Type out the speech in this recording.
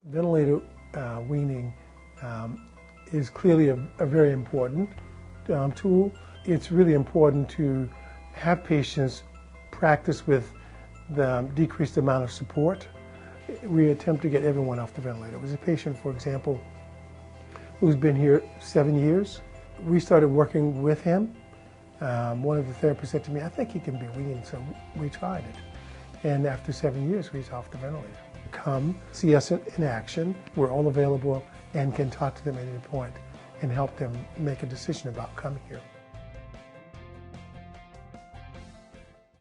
Ventilator weaning is clearly a very important tool. It's really important to have patients practice with the decreased amount of support. We attempt to get everyone off the ventilator. There's a patient, for example, who's been here 7 years. We started working with him. One of the therapists said to me, "I think he can be weaned," so we tried it. And after 7 years, he's off the ventilator. Come see us in action. We're all available and can talk to them at any point and help them make a decision about coming here.